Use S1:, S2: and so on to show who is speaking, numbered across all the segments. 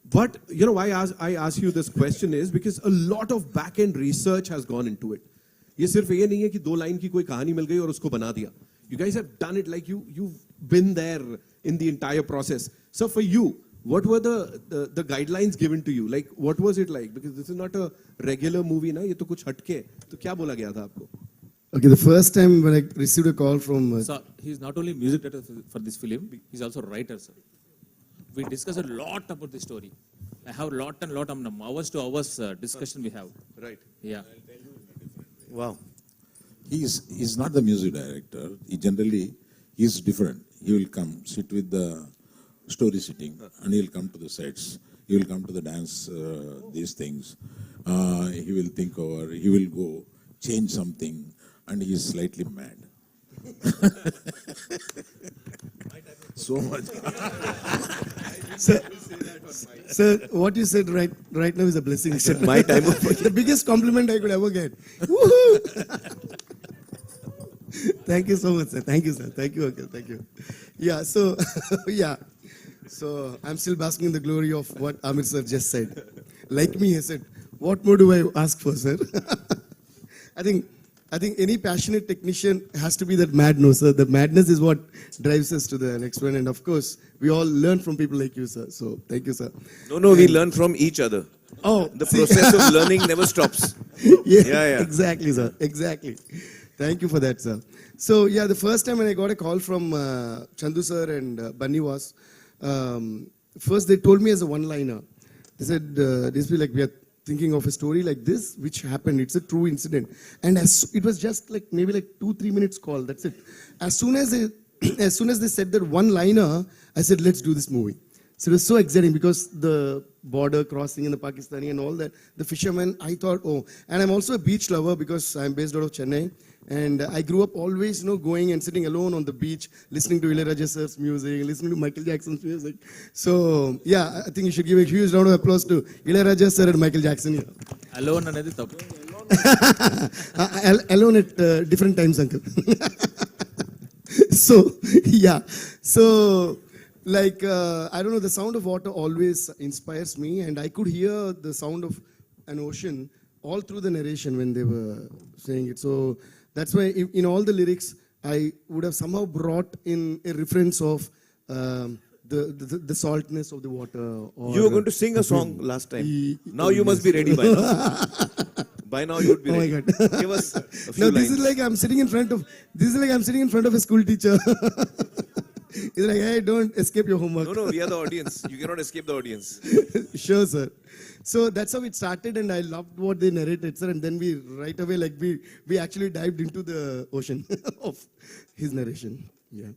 S1: But you know why I ask you this question is because a lot of back end research has gone into it. ये सिर्फ ये नहीं है कि दो लाइन की कोई कहानी मिल गई और उसको बना दिया. You guys have done it like you've been there in the entire process. So for you, what were the guidelines given to you? Like what was it like? Because this is not a regular movie ना, ये तो कुछ हटके. तो क्या बोला गया था आपको?
S2: Okay, the first time when I received a call from...
S3: Sir, he's not only music director for this film, he's also a writer, sir. We discuss a lot about the story. I have lot of hours to hours discussion we have.
S1: Right.
S3: Yeah.
S4: Wow. He's not the music director. He's different. He will come, sit with the story sitting, and he'll come to the sets. He will come to the dance, these things. He will think over, he will go, change something, and he is slightly mad. So much.
S2: Sir, what you said right now is a blessing. I
S1: said my time of
S2: the biggest compliment I could ever get. Woohoo! Thank you so much, sir. Thank you, sir. Thank you, Uncle. Thank you. Yeah, so, yeah. So, I'm still basking in the glory of what Amir sir just said. Like me, he said, what more do I ask for, sir? I think any passionate technician has to be that mad, no, sir. The madness is what drives us to the next one. And of course, we all learn from people like you, sir. So, thank you, sir.
S5: No, we learn from each other.
S2: Oh,
S5: the process of learning never stops.
S2: Yeah. Exactly, sir. Exactly. Thank you for that, sir. So, yeah, the first time when I got a call from Chandu sir and Bunny was, first they told me as a one-liner. They said, this will be like, we are thinking of a story like this, which happened. It's a true incident. And it was just like maybe like 2-3 minutes call. That's it. As soon as they said that one-liner, I said, let's do this movie. So it was so exciting because the border crossing in the Pakistani and all that, the fishermen, I thought, oh, and I'm also a beach lover because I'm based out of Chennai. And I grew up always, going and sitting alone on the beach, listening to Ilayaraja sir's music, listening to Michael Jackson's music. So, yeah, I think you should give a huge round of applause to Ilayaraja sir and Michael Jackson.
S3: Alone anedi tappu.
S2: Alone at different times, uncle. So, yeah. So, like, I don't know, the sound of water always inspires me. And I could hear the sound of an ocean all through the narration when they were saying it. So, that's why in all the lyrics, I would have somehow brought in a reference of the saltness of the water. Or
S5: you were going to sing a song last time. Now you must be ready by now. By now you would be ready.
S2: Oh my God.
S5: Give us a few
S2: No,
S5: lines.
S2: this is like I'm sitting in front of a school teacher. It's like, hey, don't escape your homework.
S5: No, we are the audience. You cannot escape the audience.
S2: Sure, sir. So that's how it started, and I loved what they narrated, sir. And then we right away, like we actually dived into the ocean of his narration. Yeah.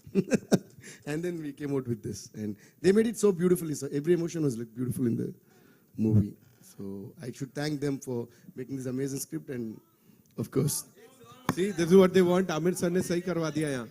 S2: And then we came out with this, and they made it so beautifully, sir. Every emotion was like beautiful in the movie. So I should thank them for making this amazing script, and of course.
S1: See, this is what they want. Amir sir ने सही करवा दिया यहाँ.